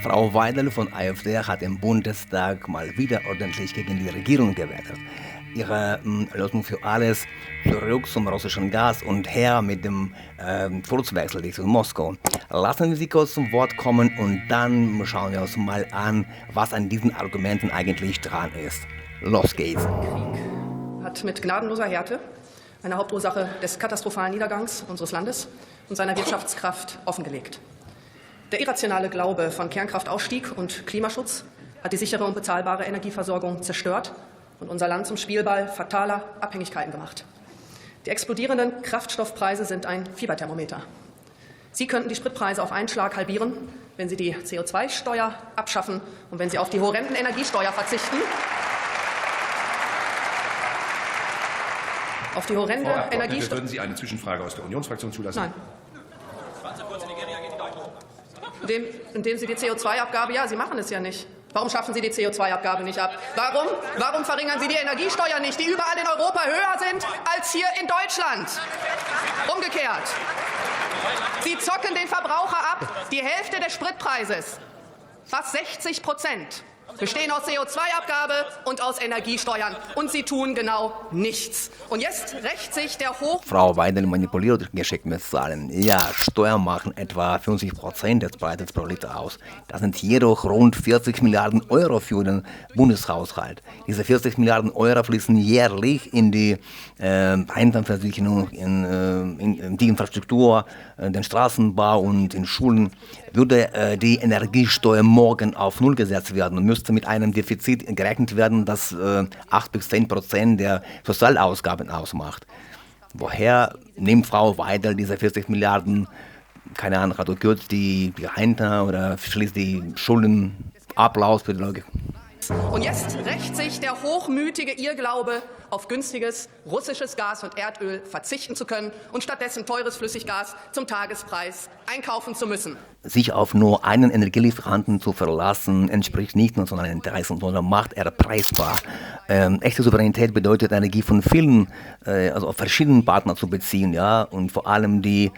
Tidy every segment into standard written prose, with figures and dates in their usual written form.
Frau Weidel von AfD hat im Bundestag mal wieder ordentlich gegen die Regierung gewettert. Ihre Lösung für alles, zurück zum russischen Gas und her mit dem Kurswechsel Richtung Moskau. Lassen wir Sie kurz zum Wort kommen und dann schauen wir uns mal an, was an diesen Argumenten eigentlich dran ist. Los geht's. Krieg hat mit gnadenloser Härte eine Hauptursache des katastrophalen Niedergangs unseres Landes und seiner Wirtschaftskraft offengelegt. Der irrationale Glaube von Kernkraftausstieg und Klimaschutz hat die sichere und bezahlbare Energieversorgung zerstört und unser Land zum Spielball fataler Abhängigkeiten gemacht. Die explodierenden Kraftstoffpreise sind ein Fieberthermometer. Sie könnten die Spritpreise auf einen Schlag halbieren, wenn Sie die CO2-Steuer abschaffen und wenn Sie auf die horrenden Energiesteuer verzichten. Auf die horrende Energiesteuer. Würden Sie eine Zwischenfrage aus der Unionsfraktion zulassen? Nein. Indem Sie die CO2-Abgabe, ja, Sie machen es ja nicht. Warum schaffen Sie die CO2-Abgabe nicht ab? Warum verringern Sie die Energiesteuer nicht, die überall in Europa höher sind als hier in Deutschland? Umgekehrt. Sie zocken den Verbraucher ab. Die Hälfte des Spritpreises, fast 60%, bestehen aus CO2-Abgabe und aus Energiesteuern. Und Sie tun genau nichts. Und jetzt rächt sich der Frau Weidel manipuliert geschickt mit Zahlen. Ja, Steuern machen etwa 50% des Preises pro Liter aus. Das sind jedoch rund 40 Milliarden Euro für den Bundeshaushalt. Diese 40 Milliarden Euro fließen jährlich in die Einzelversicherung, in die Infrastruktur, den Straßenbau und in Schulen. Würde die Energiesteuer morgen auf Null gesetzt werden und müsste mit einem Defizit gerechnet werden, das 8-10% der Sozialausgaben ausmacht. Woher nimmt Frau Weidel diese 40 Milliarden? Keine Ahnung, hat gekürzt die Rente oder schließt die Schulden ab für die Leute? Und jetzt rächt sich der hochmütige Irrglaube, auf günstiges russisches Gas und Erdöl verzichten zu können und stattdessen teures Flüssiggas zum Tagespreis einkaufen zu müssen. Sich auf nur einen Energielieferanten zu verlassen, entspricht nicht nationalen Interessen, sondern macht erpreisbar. Echte Souveränität bedeutet, Energie von vielen, also auf verschiedenen Partnern zu beziehen, ja, und vor allem die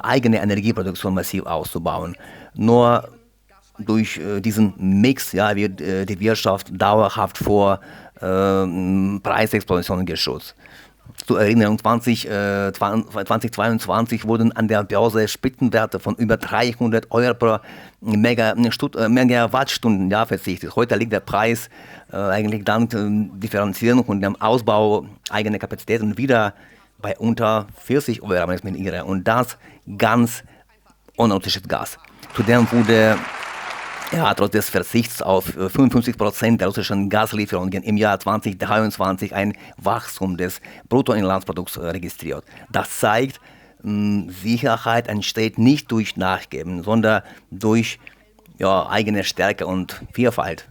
eigene Energieproduktion massiv auszubauen. Nur durch diesen Mix wird die Wirtschaft dauerhaft vor Preisexplosionen geschützt. Zur Erinnerung, 2022 wurden an der Börse Spitzenwerte von über 300 Euro pro Megawattstunden verzichtet. Heute liegt der Preis eigentlich dank Differenzierung und dem Ausbau eigener Kapazitäten wieder bei unter 40 Euro, wenn ich mich irre. Und das ganz ohne russisches Gas. Zudem wurde trotz des Verzichts auf 55% der russischen Gaslieferungen im Jahr 2023 ein Wachstum des Bruttoinlandsprodukts registriert. Das zeigt, Sicherheit entsteht nicht durch Nachgeben, sondern durch eigene Stärke und Vielfalt.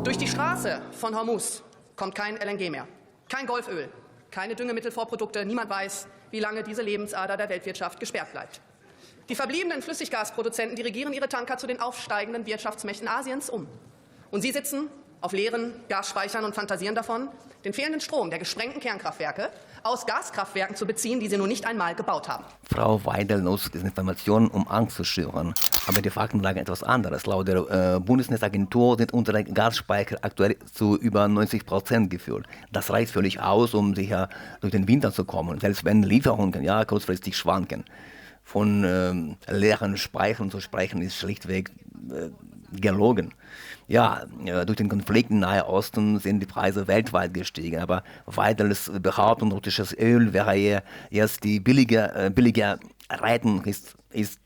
Durch die Straße von Hormuz kommt kein LNG mehr, kein Golföl, keine Düngemittelvorprodukte. Niemand weiß, wie lange diese Lebensader der Weltwirtschaft gesperrt bleibt. Die verbliebenen Flüssiggasproduzenten dirigieren ihre Tanker zu den aufsteigenden Wirtschaftsmächten Asiens um. Und sie sitzen auf leeren Gasspeichern und fantasieren davon, den fehlenden Strom der gesprengten Kernkraftwerke aus Gaskraftwerken zu beziehen, die sie noch nicht einmal gebaut haben. Frau Weidel nutzt diese Informationen, um Angst zu schüren. Aber die Fakten sagen etwas anderes. Laut der Bundesnetzagentur sind unsere Gasspeicher aktuell zu über 90% gefüllt. Das reicht völlig aus, um sicher durch den Winter zu kommen, selbst wenn Lieferungen kurzfristig schwanken. Von leeren Speichern zu sprechen, ist schlichtweg gelogen. Durch den Konflikt im Nahen Osten sind die Preise weltweit gestiegen, aber Weidels Behauptung, russisches Öl wäre jetzt die billige Retten, ist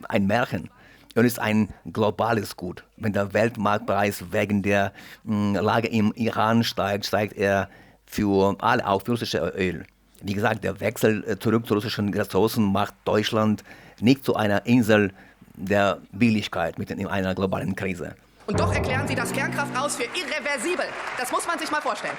ein Märchen. Öl ist ein globales Gut. Wenn der Weltmarktpreis wegen der Lage im Iran steigt, steigt er für alle, auch für russisches Öl. Wie gesagt, der Wechsel zurück zu russischen Ressourcen macht Deutschland nicht zu einer Insel der Billigkeit mitten in einer globalen Krise. Und doch erklären Sie das Kernkraft aus für irreversibel. Das muss man sich mal vorstellen.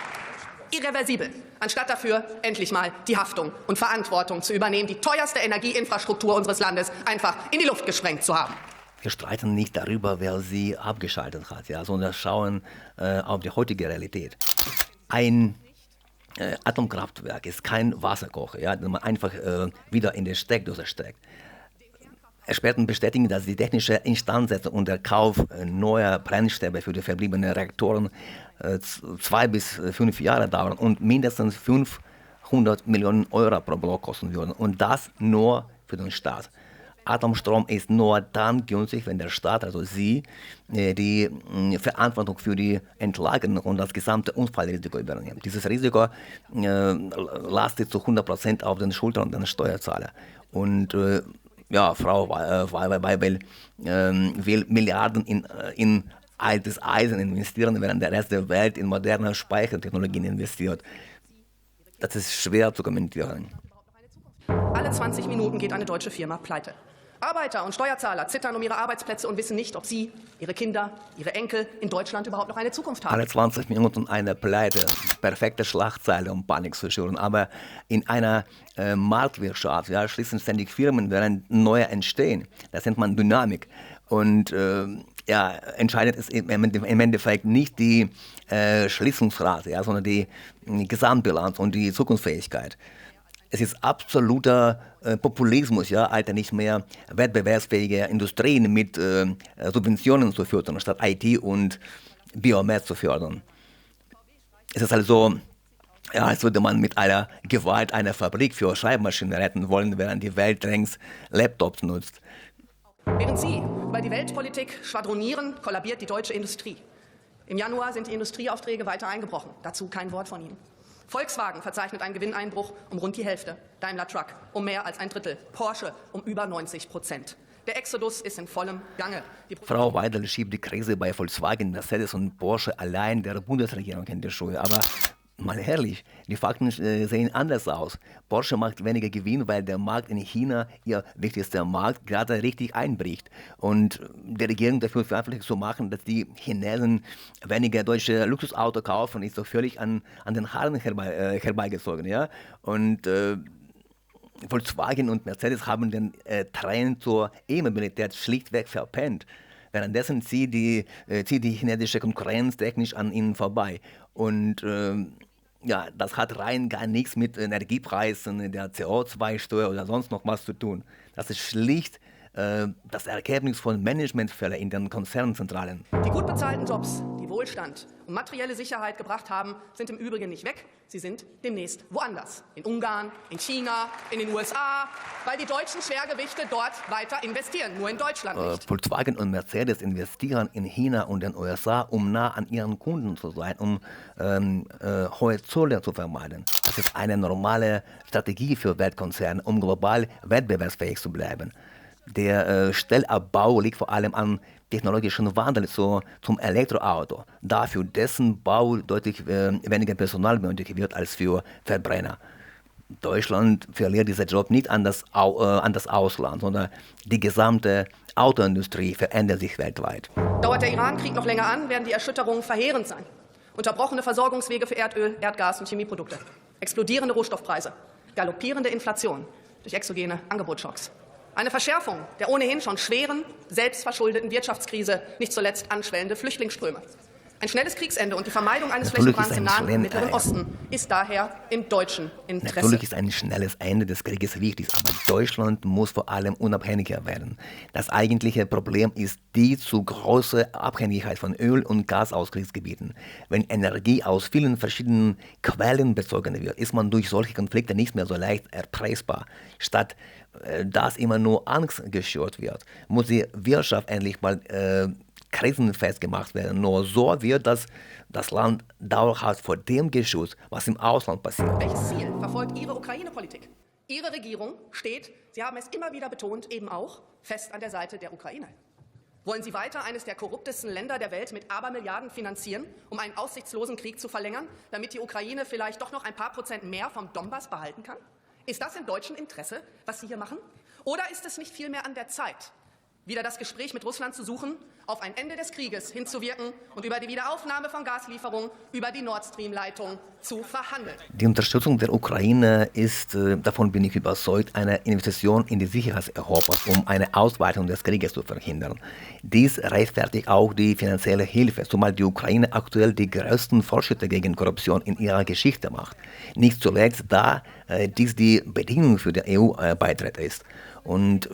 Irreversibel. Anstatt dafür endlich mal die Haftung und Verantwortung zu übernehmen, die teuerste Energieinfrastruktur unseres Landes einfach in die Luft gesprengt zu haben. Wir streiten nicht darüber, wer sie abgeschaltet hat, sondern schauen auf die heutige Realität. Ein Atomkraftwerk ist kein Wasserkocher, den man einfach wieder in die Steckdose steckt. Experten bestätigen, dass die technische Instandsetzung und der Kauf neuer Brennstäbe für die verbliebenen Reaktoren 2 bis 5 Jahre dauern und mindestens 500 Millionen Euro pro Block kosten würden. Und das nur für den Staat. Atomstrom ist nur dann günstig, wenn der Staat, also Sie, die Verantwortung für die Entlagerung und das gesamte Unfallrisiko übernimmt. Dieses Risiko lastet zu 100% auf den Schultern der Steuerzahler. Und Frau Weibel will Milliarden in altes Eisen investieren, während der Rest der Welt in moderne Speichertechnologien investiert. Das ist schwer zu kommentieren. Alle 20 Minuten geht eine deutsche Firma pleite. Arbeiter und Steuerzahler zittern um ihre Arbeitsplätze und wissen nicht, ob sie, ihre Kinder, ihre Enkel in Deutschland überhaupt noch eine Zukunft haben. Alle 20 Minuten eine Pleite, perfekte Schlagzeile, um Panik zu schüren. Aber in einer Marktwirtschaft schließen ständig Firmen, während neue entstehen. Das nennt man Dynamik. Und entscheidend ist im Endeffekt nicht die Schließungsrate, sondern die Gesamtbilanz und die Zukunftsfähigkeit. Es ist absoluter Populismus, Alter, nicht mehr wettbewerbsfähige Industrien mit Subventionen zu fördern, statt IT und Biomasse zu fördern. Es ist also, als würde man mit einer Gewalt eine Fabrik für Schreibmaschinen retten wollen, während die Welt längst Laptops nutzt. Während Sie über die Weltpolitik schwadronieren, kollabiert die deutsche Industrie. Im Januar sind die Industrieaufträge weiter eingebrochen. Dazu kein Wort von Ihnen. Volkswagen verzeichnet einen Gewinneinbruch um rund die Hälfte, Daimler Truck um mehr als ein Drittel, Porsche um über 90%. Der Exodus ist in vollem Gange. Frau Weidel schiebt die Krise bei Volkswagen, Mercedes und Porsche allein der Bundesregierung in die Schuhe. Aber mal ehrlich, die Fakten sehen anders aus. Porsche macht weniger Gewinn, weil der Markt in China, ihr wichtigster Markt, gerade richtig einbricht. Und die Regierung dafür verantwortlich zu machen, dass die Chinesen weniger deutsche Luxusautos kaufen, ist doch völlig an den Haaren herbeigezogen. Ja? Und Volkswagen und Mercedes haben den Trend zur E-Mobilität schlichtweg verpennt. Währenddessen zieht die chinesische Konkurrenz technisch an ihnen vorbei. Und das hat rein gar nichts mit Energiepreisen, der CO2-Steuer oder sonst noch was zu tun. Das ist schlicht das Ergebnis von Managementfällen in den Konzernzentralen. Die gut bezahlten Jobs, die Wohlstand und materielle Sicherheit gebracht haben, sind im Übrigen nicht weg. Sie sind demnächst woanders. In Ungarn, in China, in den USA, weil die deutschen Schwergewichte dort weiter investieren. Nur in Deutschland nicht. Volkswagen und Mercedes investieren in China und den USA, um nah an ihren Kunden zu sein, um hohe Zölle zu vermeiden. Das ist eine normale Strategie für Weltkonzerne, um global wettbewerbsfähig zu bleiben. Der Stellabbau liegt vor allem am technologischen Wandel zum Elektroauto, da für dessen Bau deutlich weniger Personal benötigt wird als für Verbrenner. Deutschland verliert diesen Job nicht an das Ausland, sondern die gesamte Autoindustrie verändert sich weltweit. Dauert der Iran-Krieg noch länger an, werden die Erschütterungen verheerend sein. Unterbrochene Versorgungswege für Erdöl, Erdgas und Chemieprodukte, explodierende Rohstoffpreise, galoppierende Inflation durch exogene Angebotsschocks. Eine Verschärfung der ohnehin schon schweren, selbstverschuldeten Wirtschaftskrise, nicht zuletzt anschwellende Flüchtlingsströme. Ein schnelles Kriegsende und die Vermeidung eines Flächenbrands im Nahen und Mittleren Osten ist daher im deutschen Interesse. Natürlich ist ein schnelles Ende des Krieges wichtig, aber Deutschland muss vor allem unabhängiger werden. Das eigentliche Problem ist die zu große Abhängigkeit von Öl- und Gas aus Kriegsgebieten. Wenn Energie aus vielen verschiedenen Quellen bezogen wird, ist man durch solche Konflikte nicht mehr so leicht erpressbar. Statt dass immer nur Angst geschürt wird, muss die Wirtschaft endlich mal krisenfest gemacht werden. Nur so wird das Land dauerhaft vor dem geschützt, was im Ausland passiert. Welches Ziel verfolgt Ihre Ukraine-Politik? Ihre Regierung steht, Sie haben es immer wieder betont, eben auch fest an der Seite der Ukraine. Wollen Sie weiter eines der korruptesten Länder der Welt mit Abermilliarden finanzieren, um einen aussichtslosen Krieg zu verlängern, damit die Ukraine vielleicht doch noch ein paar Prozent mehr vom Donbass behalten kann? Ist das im deutschen Interesse, was Sie hier machen? Oder ist es nicht vielmehr an der Zeit, wieder das Gespräch mit Russland zu suchen, auf ein Ende des Krieges hinzuwirken und über die Wiederaufnahme von Gaslieferungen über die Nord Stream-Leitung zu verhandeln? Die Unterstützung der Ukraine ist, davon bin ich überzeugt, eine Investition in die Sicherheit Europas, um eine Ausweitung des Krieges zu verhindern. Dies rechtfertigt auch die finanzielle Hilfe, zumal die Ukraine aktuell die größten Fortschritte gegen Korruption in ihrer Geschichte macht. Nicht zuletzt, da dies die Bedingung für den EU-Beitritt ist. Und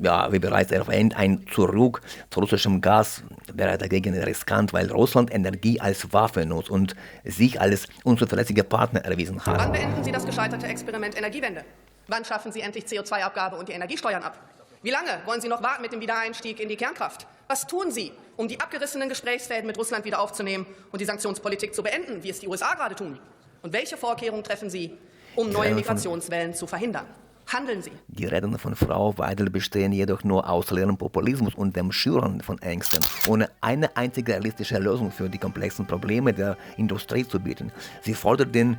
ja, wie bereits erwähnt, ein Zurück zu russischem Gas wäre dagegen riskant, weil Russland Energie als Waffe nutzt und sich als unzuverlässiger Partner erwiesen hat. Wann beenden Sie das gescheiterte Experiment Energiewende? Wann schaffen Sie endlich CO2-Abgabe und die Energiesteuern ab? Wie lange wollen Sie noch warten mit dem Wiedereinstieg in die Kernkraft? Was tun Sie, um die abgerissenen Gesprächsfäden mit Russland wieder aufzunehmen und die Sanktionspolitik zu beenden, wie es die USA gerade tun? Und welche Vorkehrungen treffen Sie, um neue Migrationswellen zu verhindern? Handeln Sie. Die Reden von Frau Weidel bestehen jedoch nur aus leerem Populismus und dem Schüren von Ängsten, ohne eine einzige realistische Lösung für die komplexen Probleme der Industrie zu bieten. Sie fordert den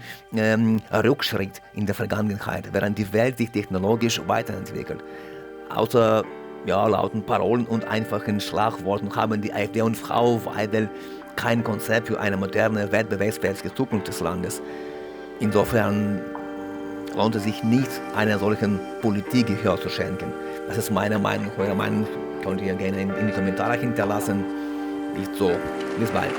Rückschritt in der Vergangenheit, während die Welt sich technologisch weiterentwickelt. Außer lauten Parolen und einfachen Schlagworten haben die AfD und Frau Weidel kein Konzept für eine moderne, wettbewerbsfähige Zukunft des Landes. Insofern lohnt es sich nicht, einer solchen Politik Gehör zu schenken. Das ist meine Meinung. Eure Meinung könnt ihr gerne in die Kommentare hinterlassen. Nicht so. Bis bald.